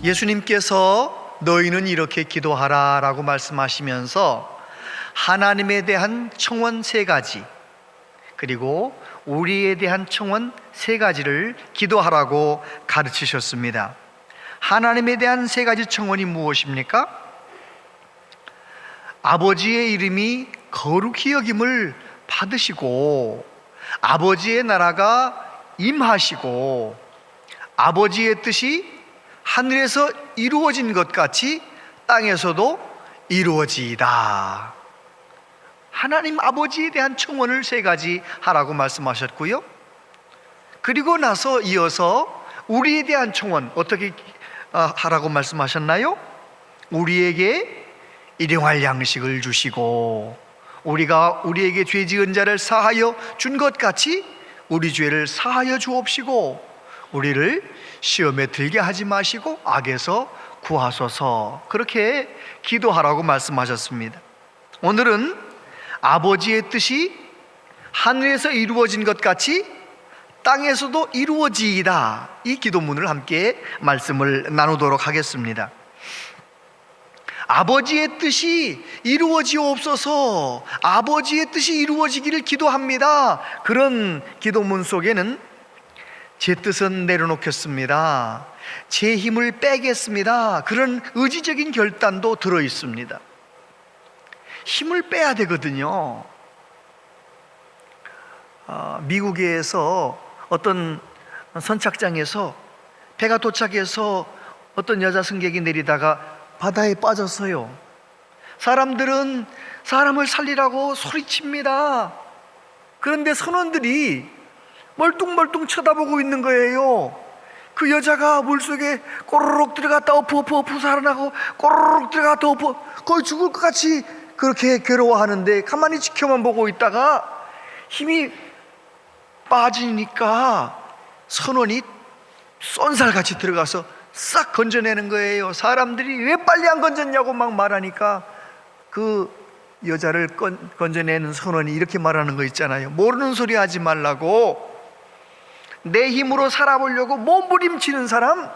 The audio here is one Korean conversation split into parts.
예수님께서 너희는 이렇게 기도하라 라고 말씀하시면서 하나님에 대한 청원 3가지, 그리고 우리에 대한 청원 3가지를 기도하라고 가르치셨습니다. 하나님에 대한 3가지 청원이 무엇입니까? 아버지의 이름이 거룩히 여김을 받으시고, 아버지의 나라가 임하시고, 아버지의 뜻이 하늘에서 이루어진 것 같이 땅에서도 이루어지이다. 하나님 아버지에 대한 청원을 3가지 하라고 말씀하셨고요, 그리고 나서 이어서 우리에 대한 청원 어떻게 하라고 말씀하셨나요? 우리에게 일용할 양식을 주시고, 우리가 우리에게 죄 지은 자를 사하여 준 것 같이 우리 죄를 사하여 주옵시고, 우리를 시험에 들게 하지 마시고 악에서 구하소서, 그렇게 기도하라고 말씀하셨습니다. 오늘은 아버지의 뜻이 하늘에서 이루어진 것 같이 땅에서도 이루어지이다, 이 기도문을 함께 말씀을 나누도록 하겠습니다. 아버지의 뜻이 이루어지옵소서, 아버지의 뜻이 이루어지기를 기도합니다. 그런 기도문 속에는 제 뜻은 내려놓겠습니다, 제 힘을 빼겠습니다, 그런 의지적인 결단도 들어 있습니다. 힘을 빼야 되거든요. 미국에서 어떤 선착장에서 배가 도착해서 어떤 여자 승객이 내리다가 바다에 빠졌어요. 사람들은 사람을 살리라고 소리칩니다. 그런데 선원들이 멀뚱멀뚱 쳐다보고 있는 거예요. 그 여자가 물속에 꼬르륵 들어갔다 엎어 살아나고 꼬르륵 들어갔다 엎어, 거의 죽을 것 같이 그렇게 괴로워하는데 가만히 지켜만 보고 있다가 힘이 빠지니까 선원이 쏜살같이 들어가서 싹 건져내는 거예요. 사람들이 왜 빨리 안 건졌냐고 막 말하니까 그 여자를 건져내는 선원이 이렇게 말하는 거 있잖아요. 모르는 소리 하지 말라고. 내 힘으로 살아보려고 몸부림치는 사람,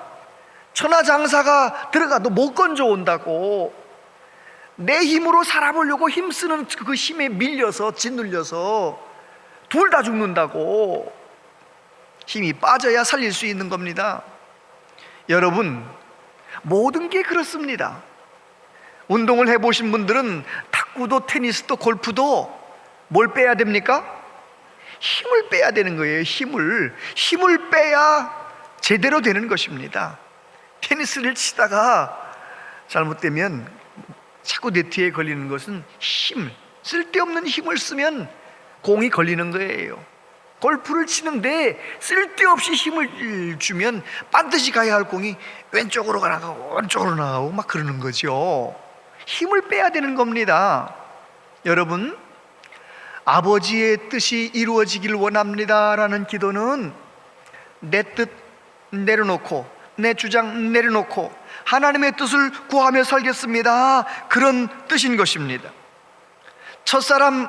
천하장사가 들어가도 못 건져온다고. 내 힘으로 살아보려고 힘쓰는 그 힘에 밀려서 짓눌려서 둘 다 죽는다고. 힘이 빠져야 살릴 수 있는 겁니다. 여러분, 모든 게 그렇습니다. 운동을 해보신 분들은 탁구도 테니스도 골프도 뭘 빼야 됩니까? 힘을 빼야 되는 거예요. 힘을 빼야 제대로 되는 것입니다. 테니스를 치다가 잘못되면 자꾸 네트에 걸리는 것은 쓸데없는 힘을 쓰면 공이 걸리는 거예요. 골프를 치는데 쓸데없이 힘을 주면 반드시 가야 할 공이 왼쪽으로 나가고 오른쪽으로 나가고 막 그러는 거죠. 힘을 빼야 되는 겁니다. 여러분, 아버지의 뜻이 이루어지길 원합니다 라는 기도는 내 뜻 내려놓고, 내 주장 내려놓고 하나님의 뜻을 구하며 살겠습니다, 그런 뜻인 것입니다. 첫사람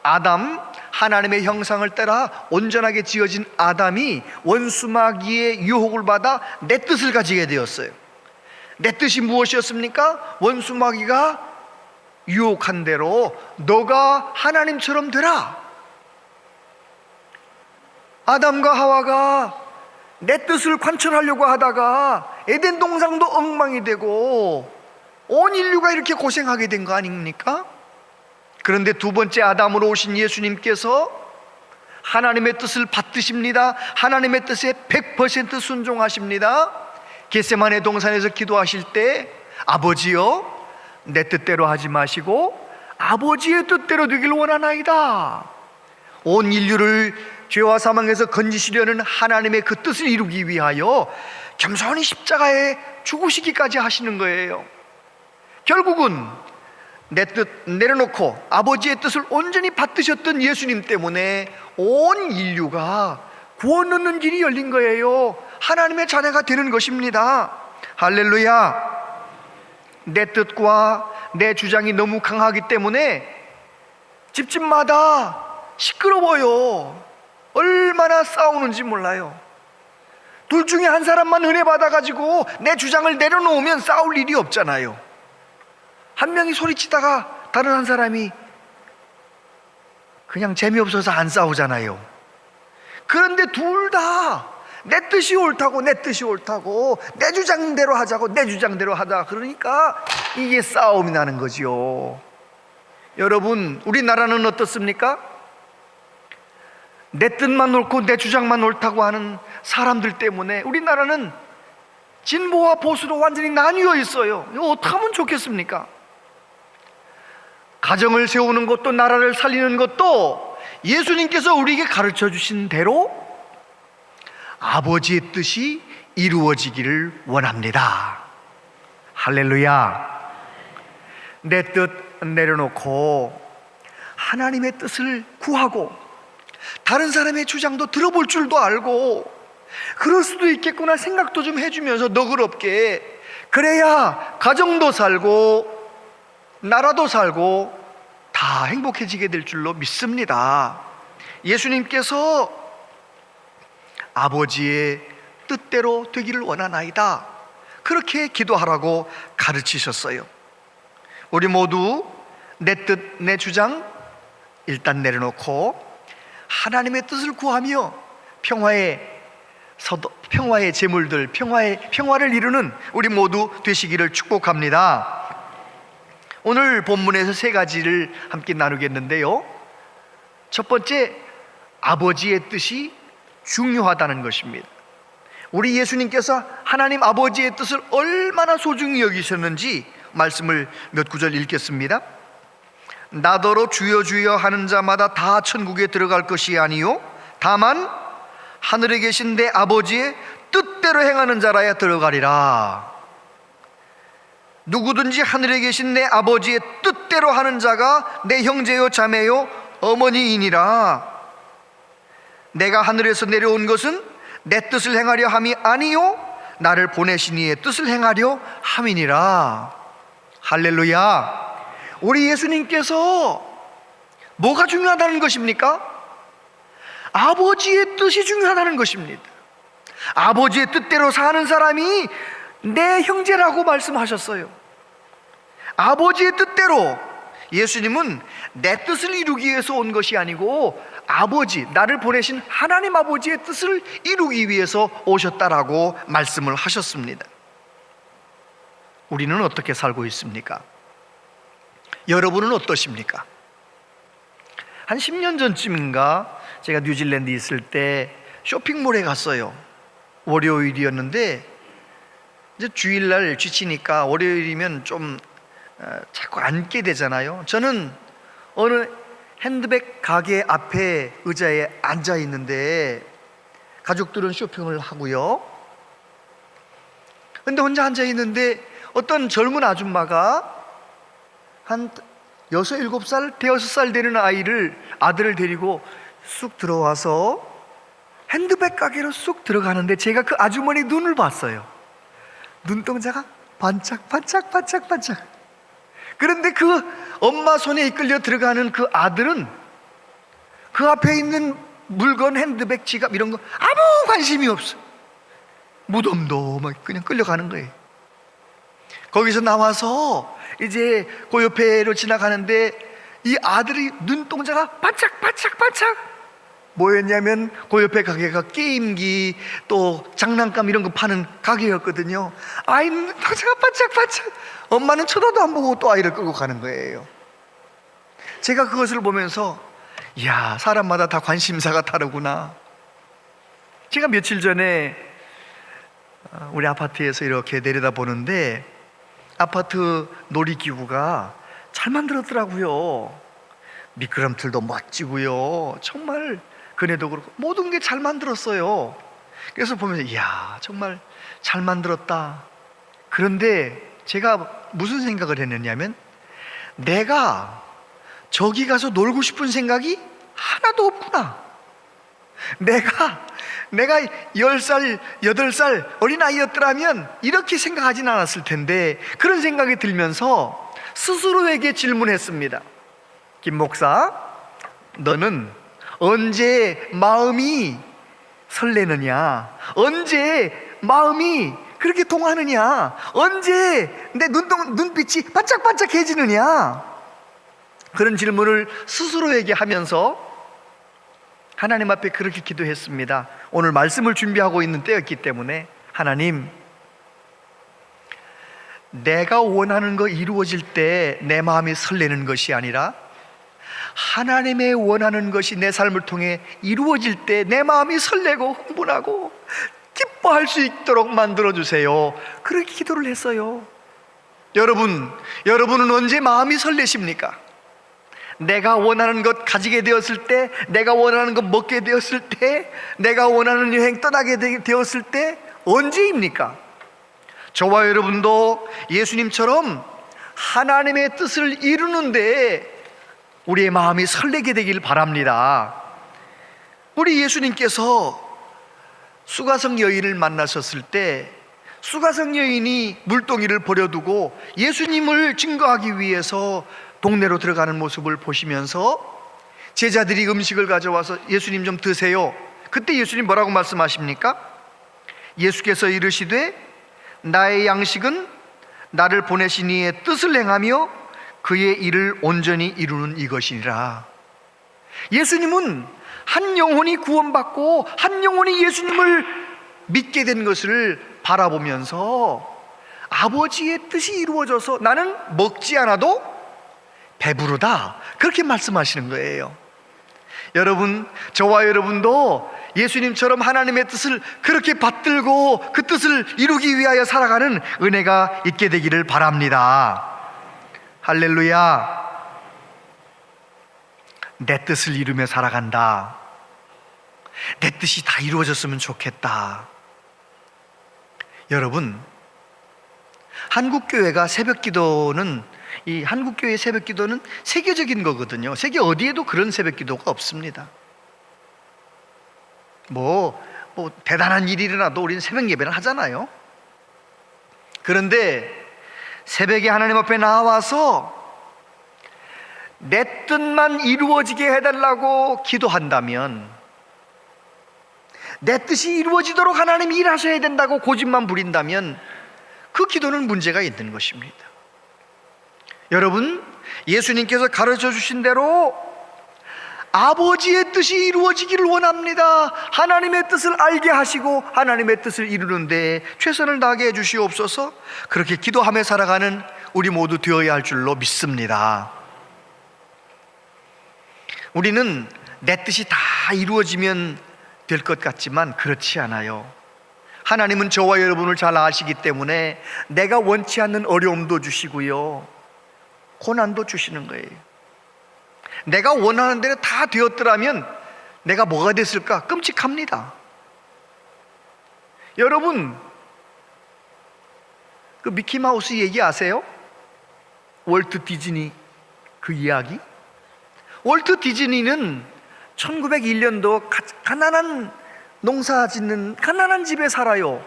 아담, 하나님의 형상을 따라 온전하게 지어진 아담이 원수마귀의 유혹을 받아 내 뜻을 가지게 되었어요. 내 뜻이 무엇이었습니까? 원수마귀가 유혹한 대로 너가 하나님처럼 되라. 아담과 하와가 내 뜻을 관철하려고 하다가 에덴 동산도 엉망이 되고 온 인류가 이렇게 고생하게 된 거 아닙니까? 그런데 두 번째 아담으로 오신 예수님께서 하나님의 뜻을 받드십니다. 하나님의 뜻에 100% 순종하십니다. 겟세마네 동산에서 기도하실 때 아버지여, 내 뜻대로 하지 마시고 아버지의 뜻대로 되길 원하나이다. 온 인류를 죄와 사망에서 건지시려는 하나님의 그 뜻을 이루기 위하여 겸손히 십자가에 죽으시기까지 하시는 거예요. 결국은 내 뜻 내려놓고 아버지의 뜻을 온전히 받드셨던 예수님 때문에 온 인류가 구원 얻는 길이 열린 거예요. 하나님의 자녀가 되는 것입니다. 할렐루야. 내 뜻과 내 주장이 너무 강하기 때문에 집집마다 시끄러워요. 얼마나 싸우는지 몰라요. 둘 중에 한 사람만 은혜 받아가지고 내 주장을 내려놓으면 싸울 일이 없잖아요. 한 명이 소리치다가 다른 한 사람이 그냥 재미없어서 안 싸우잖아요. 그런데 둘 다 내 뜻이 옳다고 내 주장대로 하자고 내 주장대로 하자 그러니까 이게 싸움이 나는 거지요. 여러분, 우리나라는 어떻습니까? 내 뜻만 옳고 내 주장만 옳다고 하는 사람들 때문에 우리나라는 진보와 보수로 완전히 나뉘어 있어요. 이거 어떻게 하면 좋겠습니까? 가정을 세우는 것도 나라를 살리는 것도 예수님께서 우리에게 가르쳐 주신 대로 아버지의 뜻이 이루어지기를 원합니다. 할렐루야. 내 뜻 내려놓고 하나님의 뜻을 구하고 다른 사람의 주장도 들어볼 줄도 알고 그럴 수도 있겠구나 생각도 좀 해주면서 너그럽게, 그래야 가정도 살고 나라도 살고 다 행복해지게 될 줄로 믿습니다. 예수님께서 아버지의 뜻대로 되기를 원하나이다, 그렇게 기도하라고 가르치셨어요. 우리 모두 내 뜻, 내 주장 일단 내려놓고 하나님의 뜻을 구하며 평화의 제물들, 평화를 이루는 우리 모두 되시기를 축복합니다. 오늘 본문에서 세 가지를 함께 나누겠는데요. 첫 번째, 아버지의 뜻이 중요하다는 것입니다. 우리 예수님께서 하나님 아버지의 뜻을 얼마나 소중히 여기셨는지 말씀을 몇 구절 읽겠습니다. 나더러 주여 주여 하는 자마다 다 천국에 들어갈 것이 아니요 다만 하늘에 계신 내 아버지의 뜻대로 행하는 자라야 들어가리라. 누구든지 하늘에 계신 내 아버지의 뜻대로 하는 자가 내 형제요 자매요 어머니이니라. 내가 하늘에서 내려온 것은 내 뜻을 행하려 함이 아니요 나를 보내신 이의 뜻을 행하려 함이니라. 할렐루야. 우리 예수님께서 뭐가 중요하다는 것입니까? 아버지의 뜻이 중요하다는 것입니다. 아버지의 뜻대로 사는 사람이 내 형제라고 말씀하셨어요. 아버지의 뜻대로, 예수님은 내 뜻을 이루기 위해서 온 것이 아니고 아버지, 나를 보내신 하나님 아버지의 뜻을 이루기 위해서 오셨다라고 말씀을 하셨습니다. 우리는 어떻게 살고 있습니까? 여러분은 어떠십니까? 한 10년 전쯤인가 제가 뉴질랜드에 있을 때 쇼핑몰에 갔어요. 월요일이었는데 이제 주일날 지치니까 월요일이면 좀 자꾸 앉게 되잖아요. 저는 어느 핸드백 가게 앞에 의자에 앉아 있는데 가족들은 쇼핑을 하고요. 근데 혼자 앉아 있는데 어떤 젊은 아줌마가 한 6, 7살, 대여섯 살 되는 아들을 데리고 쑥 들어와서 핸드백 가게로 쑥 들어가는데 제가 그 아주머니 눈을 봤어요. 눈동자가 반짝반짝. 그런데 그 엄마 손에 이끌려 들어가는 그 아들은 그 앞에 있는 물건, 핸드백, 지갑 이런 거 아무 관심이 없어. 무덤도 막 그냥 끌려가는 거예요. 거기서 나와서 이제 그 옆에로 지나가는데 이 아들이 눈동자가 반짝. 뭐였냐면 그 옆에 가게가 게임기 또 장난감 이런 거 파는 가게였거든요. 아이 눈동자가 반짝. 엄마는 쳐다도 안 보고 또 아이를 끌고 가는 거예요. 제가 그것을 보면서 이야, 사람마다 다 관심사가 다르구나. 제가 며칠 전에 우리 아파트에서 이렇게 내려다보는데 아파트 놀이기구가 잘 만들었더라고요. 미끄럼틀도 멋지고요. 정말 그네도 그렇고 모든 게 잘 만들었어요. 그래서 보면서 이야, 정말 잘 만들었다. 그런데 제가 무슨 생각을 했느냐면 내가 저기 가서 놀고 싶은 생각이 하나도 없구나. 내가 10살, 8살 어린아이였더라면 이렇게 생각하진 않았을 텐데 그런 생각이 들면서 스스로에게 질문했습니다. 김 목사, 너는 언제 마음이 설레느냐? 언제 마음이 그렇게 동하느냐? 언제 내 눈빛이 반짝반짝해지느냐? 그런 질문을 스스로에게 하면서 하나님 앞에 그렇게 기도했습니다. 오늘 말씀을 준비하고 있는 때였기 때문에, 하나님, 내가 원하는 거 이루어질 때 내 마음이 설레는 것이 아니라 하나님의 원하는 것이 내 삶을 통해 이루어질 때 내 마음이 설레고 흥분하고 기뻐할 수 있도록 만들어주세요. 그렇게 기도를 했어요. 여러분은 언제 마음이 설레십니까? 내가 원하는 것 가지게 되었을 때, 내가 원하는 것 먹게 되었을 때, 내가 원하는 여행 떠나게 되었을 때, 언제입니까? 저와 여러분도 예수님처럼 하나님의 뜻을 이루는데 우리의 마음이 설레게 되길 바랍니다. 우리 예수님께서 수가성 여인을 만나셨을 때, 수가성 여인이 물동이를 버려두고 예수님을 증거하기 위해서 동네로 들어가는 모습을 보시면서 제자들이 음식을 가져와서 예수님 좀 드세요. 그때 예수님 뭐라고 말씀하십니까? 예수께서 이르시되 나의 양식은 나를 보내신 이의 뜻을 행하며 그의 일을 온전히 이루는 이것이니라. 예수님은 한 영혼이 구원받고 한 영혼이 예수님을 믿게 된 것을 바라보면서 아버지의 뜻이 이루어져서 나는 먹지 않아도 배부르다, 그렇게 말씀하시는 거예요. 여러분, 저와 여러분도 예수님처럼 하나님의 뜻을 그렇게 받들고 그 뜻을 이루기 위하여 살아가는 은혜가 있게 되기를 바랍니다. 할렐루야. 내 뜻을 이루며 살아간다. 내 뜻이 다 이루어졌으면 좋겠다. 여러분, 한국교회가 새벽기도는, 이 한국교회의 새벽기도는 세계적인 거거든요. 세계 어디에도 그런 새벽기도가 없습니다. 뭐 대단한 일이 일어나도 우리는 새벽 예배를 하잖아요. 그런데 새벽에 하나님 앞에 나와서 내 뜻만 이루어지게 해달라고 기도한다면, 내 뜻이 이루어지도록 하나님이 일하셔야 된다고 고집만 부린다면 그 기도는 문제가 있는 것입니다. 여러분, 예수님께서 가르쳐 주신 대로 아버지의 뜻이 이루어지기를 원합니다. 하나님의 뜻을 알게 하시고 하나님의 뜻을 이루는데 최선을 다하게 해주시옵소서. 그렇게 기도하며 살아가는 우리 모두 되어야 할 줄로 믿습니다. 우리는 내 뜻이 다 이루어지면 될 것 같지만 그렇지 않아요. 하나님은 저와 여러분을 잘 아시기 때문에 내가 원치 않는 어려움도 주시고요, 고난도 주시는 거예요. 내가 원하는 대로 다 되었더라면 내가 뭐가 됐을까 끔찍합니다. 여러분, 그 미키마우스 얘기 아세요? 월트 디즈니 그 이야기? 월트 디즈니는 1901년도 가난한 농사 짓는 가난한 집에 살아요.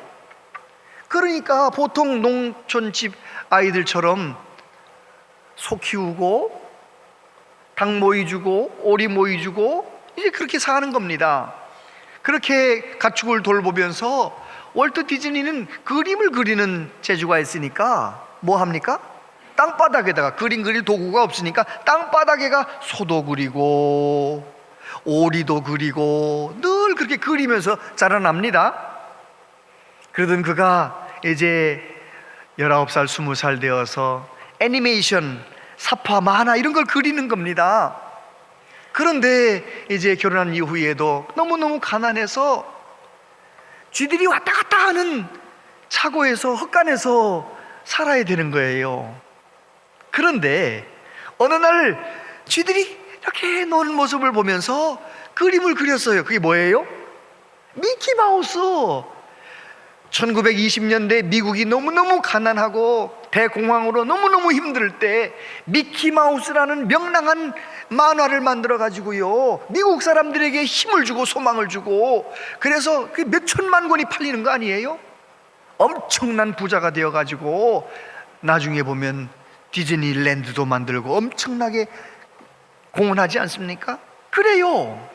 그러니까 보통 농촌집 아이들처럼 소 키우고 닭 모이 주고 오리 모이 주고 이제 그렇게 사는 겁니다. 그렇게 가축을 돌보면서 월트 디즈니는 그림을 그리는 재주가 있으니까 뭐 합니까? 땅바닥에다가, 그림 그릴 도구가 없으니까 땅바닥에가 소도 그리고 오리도 그리고 늘 그렇게 그리면서 자라납니다. 그러던 그가 이제 19살, 20살 되어서 애니메이션, 사파, 만화 이런 걸 그리는 겁니다. 그런데 이제 결혼한 이후에도 너무너무 가난해서 쥐들이 왔다 갔다 하는 차고에서, 헛간에서 살아야 되는 거예요. 그런데 어느 날 쥐들이 이렇게 노는 모습을 보면서 그림을 그렸어요. 그게 뭐예요? 미키마우스. 1920년대 미국이 너무너무 가난하고 대공황으로 너무너무 힘들 때 미키마우스라는 명랑한 만화를 만들어 가지고요, 미국 사람들에게 힘을 주고 소망을 주고, 그래서 그 몇 천만 권이 팔리는 거 아니에요? 엄청난 부자가 되어 가지고 나중에 보면 디즈니랜드도 만들고 엄청나게 공헌하지 않습니까? 그래요.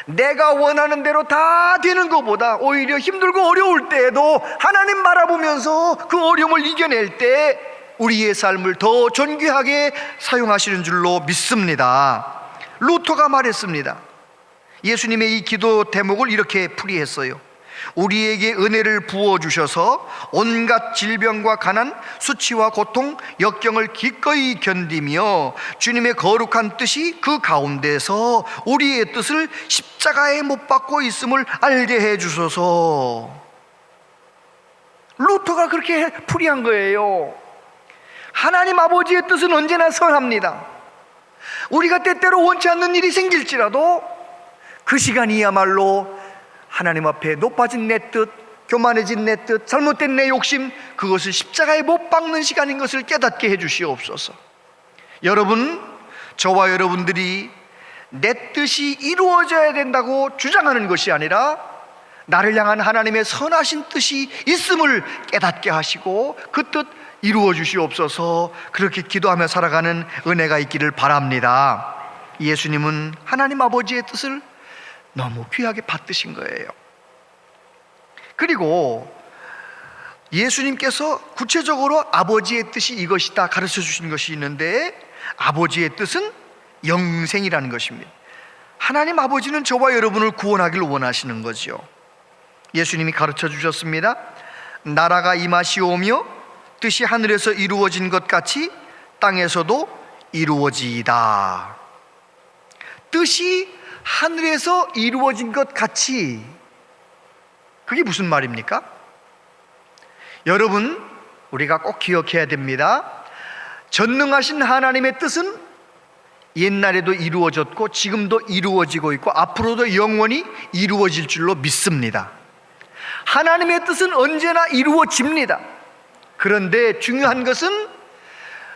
내가 원하는 대로 다 되는 것보다 오히려 힘들고 어려울 때에도 하나님 바라보면서 그 어려움을 이겨낼 때 우리의 삶을 더 존귀하게 사용하시는 줄로 믿습니다. 루터가 말했습니다. 예수님의 이 기도 대목을 이렇게 풀이했어요. 우리에게 은혜를 부어주셔서 온갖 질병과 가난, 수치와 고통, 역경을 기꺼이 견디며 주님의 거룩한 뜻이 그 가운데서 우리의 뜻을 십자가에 못 박고 있음을 알게 해주소서. 루터가 그렇게 풀이한 거예요. 하나님 아버지의 뜻은 언제나 선합니다. 우리가 때때로 원치 않는 일이 생길지라도 그 시간이야말로 하나님 앞에 높아진 내 뜻, 교만해진 내 뜻, 잘못된 내 욕심, 그것을 십자가에 못 박는 시간인 것을 깨닫게 해주시옵소서. 여러분, 저와 여러분들이 내 뜻이 이루어져야 된다고 주장하는 것이 아니라 나를 향한 하나님의 선하신 뜻이 있음을 깨닫게 하시고 그 뜻 이루어 주시옵소서. 그렇게 기도하며 살아가는 은혜가 있기를 바랍니다. 예수님은 하나님 아버지의 뜻을 너무 귀하게 받드신 거예요. 그리고 예수님께서 구체적으로 아버지의 뜻이 이것이다 가르쳐 주신 것이 있는데, 아버지의 뜻은 영생이라는 것입니다. 하나님 아버지는 저와 여러분을 구원하기를 원하시는 거죠. 예수님이 가르쳐 주셨습니다. 나라가 임하시오며 뜻이 하늘에서 이루어진 것 같이 땅에서도 이루어지이다. 뜻이 하늘에서 이루어진 것 같이, 그게 무슨 말입니까? 여러분, 우리가 꼭 기억해야 됩니다. 전능하신 하나님의 뜻은 옛날에도 이루어졌고 지금도 이루어지고 있고 앞으로도 영원히 이루어질 줄로 믿습니다. 하나님의 뜻은 언제나 이루어집니다. 그런데 중요한 것은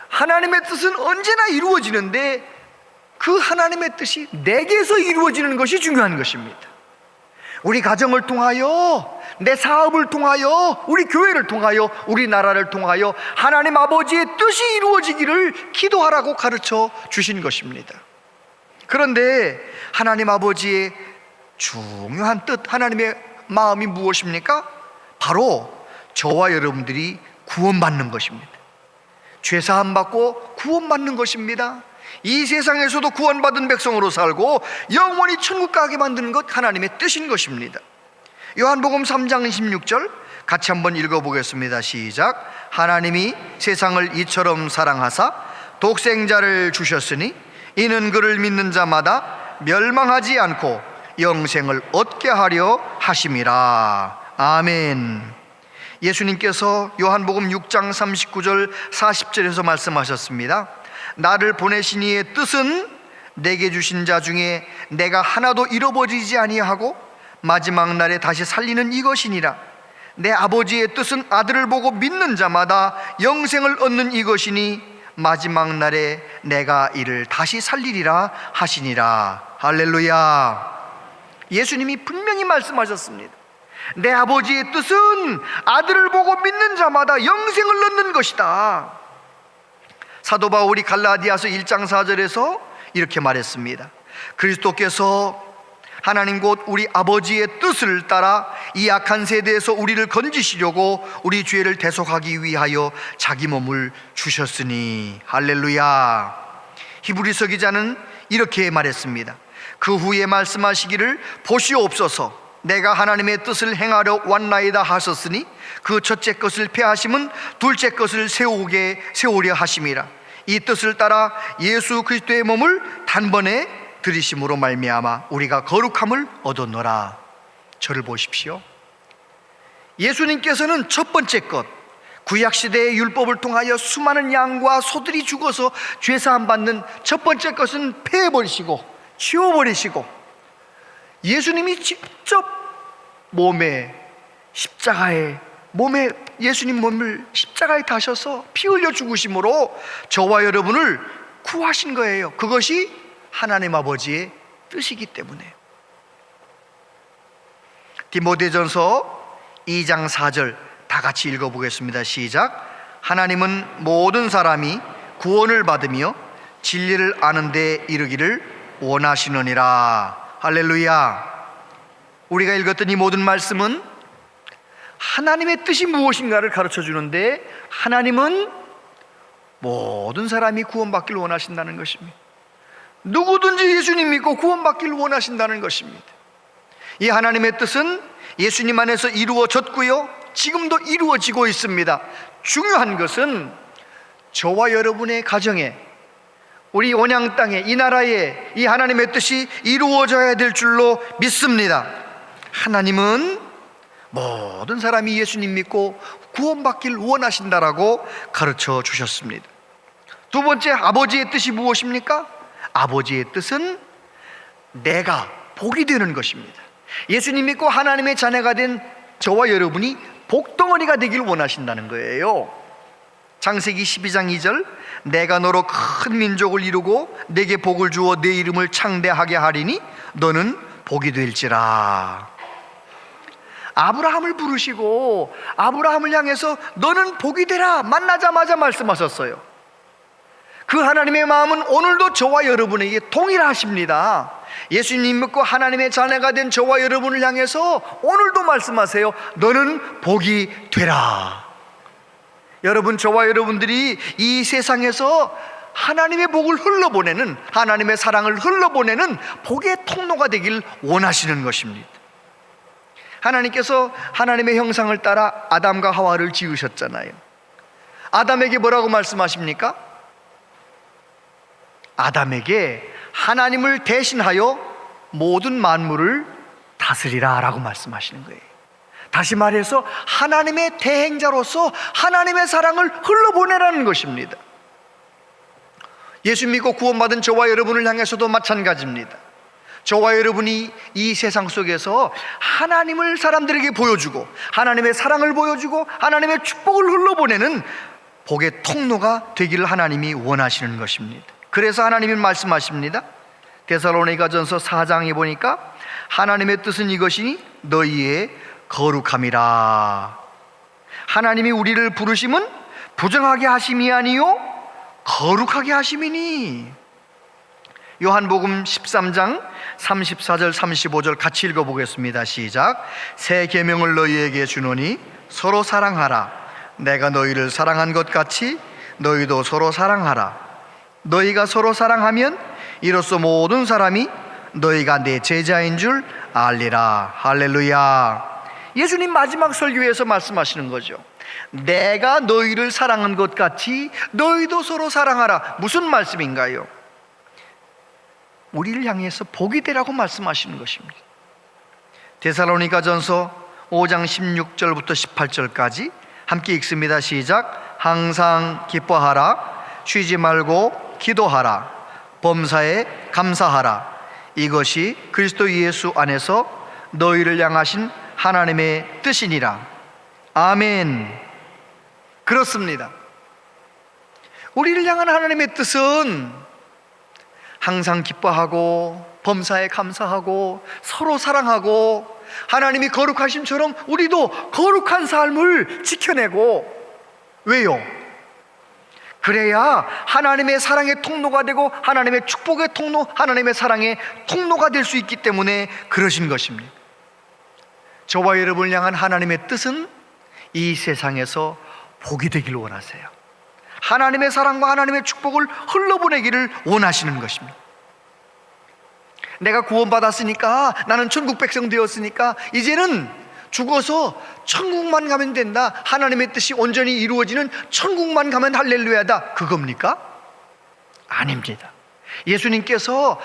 하나님의 뜻은 언제나 이루어지는데 그 하나님의 뜻이 내게서 이루어지는 것이 중요한 것입니다. 우리 가정을 통하여, 내 사업을 통하여, 우리 교회를 통하여, 우리 나라를 통하여 하나님 아버지의 뜻이 이루어지기를 기도하라고 가르쳐 주신 것입니다. 그런데 하나님 아버지의 중요한 뜻, 하나님의 마음이 무엇입니까? 바로 저와 여러분들이 구원받는 것입니다. 죄사함 받고 구원받는 것입니다. 이 세상에서도 구원받은 백성으로 살고 영원히 천국 가게 만드는 것 하나님의 뜻인 것입니다. 요한복음 3장 16절 같이 한번 읽어보겠습니다. 시작. 하나님이 세상을 이처럼 사랑하사 독생자를 주셨으니 이는 그를 믿는 자마다 멸망하지 않고 영생을 얻게 하려 하심이라. 아멘. 예수님께서 요한복음 6장 39절 40절에서 말씀하셨습니다. 나를 보내신 이의 뜻은 내게 주신 자 중에 내가 하나도 잃어버리지 아니하고 마지막 날에 다시 살리는 이것이니라. 내 아버지의 뜻은 아들을 보고 믿는 자마다 영생을 얻는 이것이니 마지막 날에 내가 이를 다시 살리리라 하시니라. 할렐루야. 예수님이 분명히 말씀하셨습니다. 내 아버지의 뜻은 아들을 보고 믿는 자마다 영생을 얻는 것이다. 사도 바울이 갈라디아서 1장 4절에서 이렇게 말했습니다. 그리스도께서 하나님 곧 우리 아버지의 뜻을 따라 이 악한 세대에서 우리를 건지시려고 우리 죄를 대속하기 위하여 자기 몸을 주셨으니. 할렐루야. 히브리서 기자는 이렇게 말했습니다. 그 후에 말씀하시기를 보시옵소서 내가 하나님의 뜻을 행하려 왔나이다 하셨으니 그 첫째 것을 폐하심은 둘째 것을 세우려 하심이라. 이 뜻을 따라 예수 그리스도의 몸을 단번에 들이심으로 말미암아 우리가 거룩함을 얻었노라. 저를 보십시오. 예수님께서는 첫 번째 것, 구약시대의 율법을 통하여 수많은 양과 소들이 죽어서 죄사함 받는 첫 번째 것은 폐해버리시고 치워버리시고 예수님이 직접 예수님 몸을 십자가에 다셔서 피 흘려 죽으심으로 저와 여러분을 구하신 거예요. 그것이 하나님 아버지의 뜻이기 때문에. 디모데전서 2장 4절 다 같이 읽어보겠습니다. 시작. 하나님은 모든 사람이 구원을 받으며 진리를 아는 데 이르기를 원하시느니라. 할렐루야. 우리가 읽었던 이 모든 말씀은 하나님의 뜻이 무엇인가를 가르쳐 주는데, 하나님은 모든 사람이 구원받기를 원하신다는 것입니다. 누구든지 예수님 믿고 구원받기를 원하신다는 것입니다. 이 하나님의 뜻은 예수님 안에서 이루어졌고요, 지금도 이루어지고 있습니다. 중요한 것은 저와 여러분의 가정에, 우리 온양 땅에, 이 나라에 이 하나님의 뜻이 이루어져야 될 줄로 믿습니다. 하나님은 모든 사람이 예수님 믿고 구원받길 원하신다라고 가르쳐 주셨습니다. 두 번째, 아버지의 뜻이 무엇입니까? 아버지의 뜻은 내가 복이 되는 것입니다. 예수님 믿고 하나님의 자녀가 된 저와 여러분이 복덩어리가 되길 원하신다는 거예요. 창세기 12장 2절, 내가 너로 큰 민족을 이루고 내게 복을 주어 내 이름을 창대하게 하리니 너는 복이 될지라. 아브라함을 부르시고 아브라함을 향해서 너는 복이 되라 만나자마자 말씀하셨어요. 그 하나님의 마음은 오늘도 저와 여러분에게 동일하십니다. 예수님 믿고 하나님의 자녀가 된 저와 여러분을 향해서 오늘도 말씀하세요. 너는 복이 되라. 여러분, 저와 여러분들이 이 세상에서 하나님의 복을 흘러보내는, 하나님의 사랑을 흘러보내는 복의 통로가 되길 원하시는 것입니다. 하나님께서 하나님의 형상을 따라 아담과 하와를 지으셨잖아요. 아담에게 뭐라고 말씀하십니까? 아담에게 하나님을 대신하여 모든 만물을 다스리라 라고 말씀하시는 거예요. 다시 말해서 하나님의 대행자로서 하나님의 사랑을 흘러보내라는 것입니다. 예수 믿고 구원받은 저와 여러분을 향해서도 마찬가지입니다. 저와 여러분이 이 세상 속에서 하나님을 사람들에게 보여주고 하나님의 사랑을 보여주고 하나님의 축복을 흘러보내는 복의 통로가 되기를 하나님이 원하시는 것입니다. 그래서 하나님이 말씀하십니다. 데살로니가전서 4장에 보니까 하나님의 뜻은 이것이니 너희의 거룩함이라. 하나님이 우리를 부르심은 부정하게 하심이 아니요 거룩하게 하심이니. 요한복음 13장 34절 35절 같이 읽어보겠습니다. 시작. 새 계명을 너희에게 주노니 서로 사랑하라. 내가 너희를 사랑한 것 같이 너희도 서로 사랑하라. 너희가 서로 사랑하면 이로써 모든 사람이 너희가 내 제자인 줄 알리라. 할렐루야. 예수님 마지막 설교에서 말씀하시는 거죠. 내가 너희를 사랑한 것 같이 너희도 서로 사랑하라. 무슨 말씀인가요? 우리를 향해서 복이 되라고 말씀하시는 것입니다. 데살로니가전서 5장 16절부터 18절까지 함께 읽습니다. 시작. 항상 기뻐하라. 쉬지 말고 기도하라. 범사에 감사하라. 이것이 그리스도 예수 안에서 너희를 향하신 하나님의 뜻이니라. 아멘. 그렇습니다. 우리를 향한 하나님의 뜻은 항상 기뻐하고 범사에 감사하고 서로 사랑하고 하나님이 거룩하심처럼 우리도 거룩한 삶을 지켜내고, 왜요? 그래야 하나님의 사랑의 통로가 되고 하나님의 축복의 통로, 하나님의 사랑의 통로가 될 수 있기 때문에 그러신 것입니다. 저와 여러분을 향한 하나님의 뜻은 이 세상에서 복이 되기를 원하세요. 하나님의 사랑과 하나님의 축복을 흘러보내기를 원하시는 것입니다. 내가 구원받았으니까, 나는 천국 백성 되었으니까 이제는 죽어서 천국만 가면 된다, 하나님의 뜻이 온전히 이루어지는 천국만 가면 할렐루야다, 그겁니까? 아닙니다. 예수님께서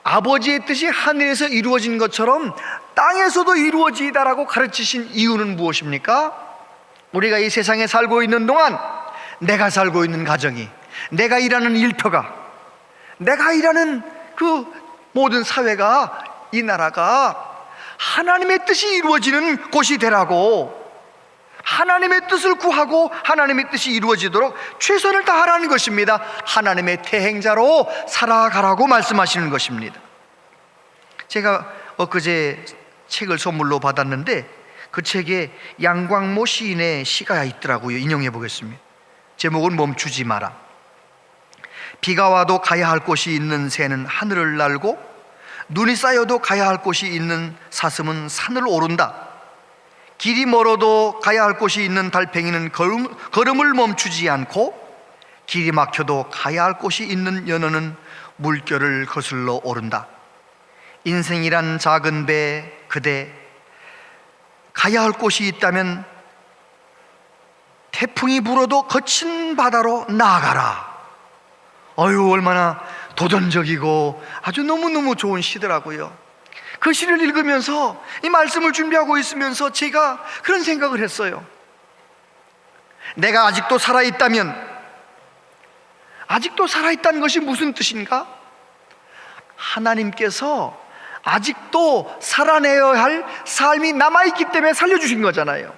아버지의 뜻이 하늘에서 이루어진 것처럼 땅에서도 이루어지다라고 가르치신 이유는 무엇입니까? 우리가 이 세상에 살고 있는 동안 내가 살고 있는 가정이, 내가 일하는 일터가, 내가 일하는 그 모든 사회가, 이 나라가 하나님의 뜻이 이루어지는 곳이 되라고, 하나님의 뜻을 구하고 하나님의 뜻이 이루어지도록 최선을 다하라는 것입니다. 하나님의 대행자로 살아가라고 말씀하시는 것입니다. 제가 엊그제 책을 선물로 받았는데 그 책에 양광모 시인의 시가 있더라고요. 인용해 보겠습니다. 제목은 멈추지 마라. 비가 와도 가야 할 곳이 있는 새는 하늘을 날고 눈이 쌓여도 가야 할 곳이 있는 사슴은 산을 오른다. 길이 멀어도 가야 할 곳이 있는 달팽이는 걸음을 멈추지 않고, 길이 막혀도 가야 할 곳이 있는 연어는 물결을 거슬러 오른다. 인생이란 작은 배 그대, 가야 할 곳이 있다면 태풍이 불어도 거친 바다로 나아가라. 어휴, 얼마나 도전적이고 아주 너무너무 좋은 시더라고요. 그 시를 읽으면서 이 말씀을 준비하고 있으면서 제가 그런 생각을 했어요. 내가 아직도 살아있다면, 아직도 살아있다는 것이 무슨 뜻인가? 하나님께서 아직도 살아내야 할 삶이 남아있기 때문에 살려주신 거잖아요.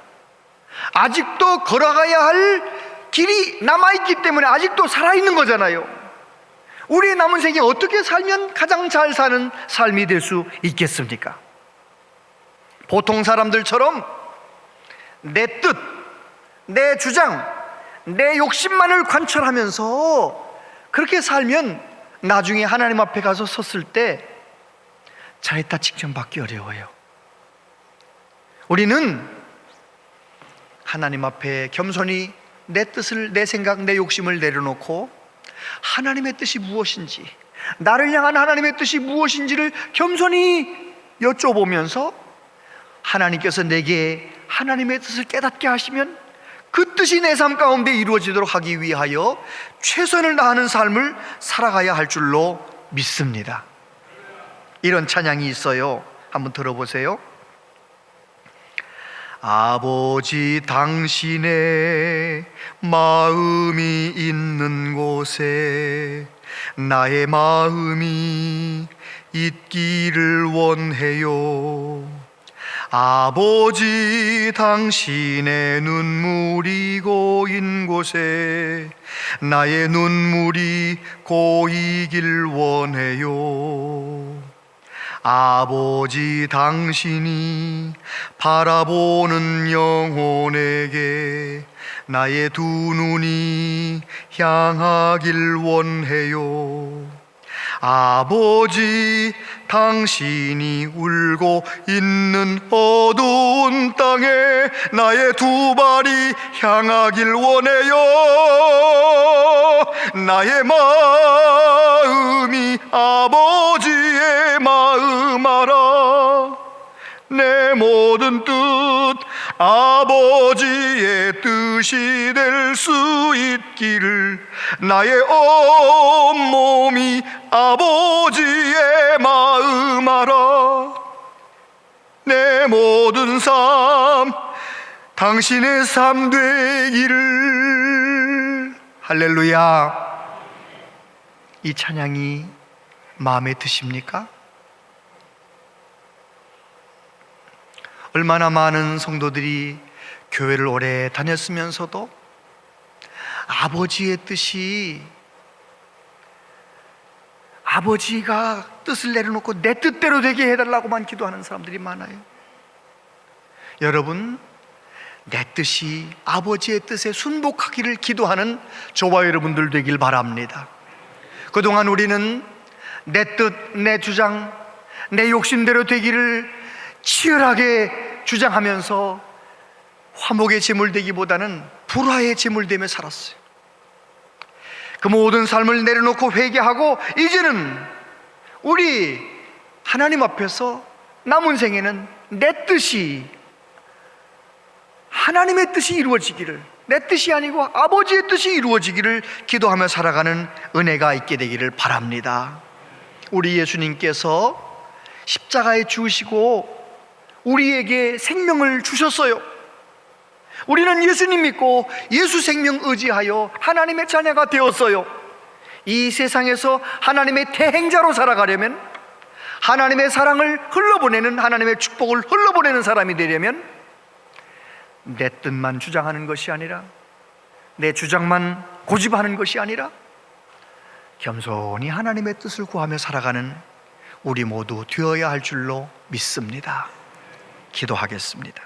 아직도 걸어가야 할 길이 남아있기 때문에 아직도 살아있는 거잖아요. 우리의 남은 생에 어떻게 살면 가장 잘 사는 삶이 될 수 있겠습니까? 보통 사람들처럼 내 뜻, 내 주장, 내 욕심만을 관철하면서 그렇게 살면 나중에 하나님 앞에 가서 섰을 때 잘했다 칭찬받기 어려워요. 우리는 하나님 앞에 겸손히 내 뜻을, 내 생각, 내 욕심을 내려놓고 하나님의 뜻이 무엇인지, 나를 향한 하나님의 뜻이 무엇인지를 겸손히 여쭤보면서 하나님께서 내게 하나님의 뜻을 깨닫게 하시면 그 뜻이 내 삶 가운데 이루어지도록 하기 위하여 최선을 다하는 삶을 살아가야 할 줄로 믿습니다. 이런 찬양이 있어요. 한번 들어보세요. 아버지, 당신의 마음이 있는 곳에 나의 마음이 있기를 원해요. 아버지, 당신의 눈물이 고인 곳에 나의 눈물이 고이길 원해요. 아버지, 당신이 바라보는 영혼에게 나의 두 눈이 향하길 원해요. 아버지, 당신이 울고 있는 어두운 땅에 나의 두 발이 향하길 원해요. 나의 마음이 아버지의 마음 알아. 내 모든 뜻 아버지의 뜻이 될 수 있기를, 나의 온몸이 아버지의 마음 알아. 내 모든 삶 당신의 삶 되기를. 할렐루야. 이 찬양이 마음에 드십니까? 얼마나 많은 성도들이 교회를 오래 다녔으면서도 아버지의 뜻이, 아버지가 뜻을 내려놓고 내 뜻대로 되게 해달라고만 기도하는 사람들이 많아요. 여러분, 내 뜻이 아버지의 뜻에 순복하기를 기도하는 저와 여러분들 되길 바랍니다. 그동안 우리는 내 뜻, 내 주장, 내 욕심대로 되기를 치열하게 주장하면서 화목의 제물되기보다는 불화의 제물되며 살았어요. 그 모든 삶을 내려놓고 회개하고 이제는 우리 하나님 앞에서 남은 생에는 내 뜻이, 하나님의 뜻이 이루어지기를, 내 뜻이 아니고 아버지의 뜻이 이루어지기를 기도하며 살아가는 은혜가 있게 되기를 바랍니다. 우리 예수님께서 십자가에 죽으시고 우리에게 생명을 주셨어요. 우리는 예수님 믿고 예수 생명 의지하여 하나님의 자녀가 되었어요. 이 세상에서 하나님의 대행자로 살아가려면, 하나님의 사랑을 흘러보내는, 하나님의 축복을 흘러보내는 사람이 되려면 내 뜻만 주장하는 것이 아니라, 내 주장만 고집하는 것이 아니라 겸손히 하나님의 뜻을 구하며 살아가는 우리 모두 되어야 할 줄로 믿습니다. 기도하겠습니다.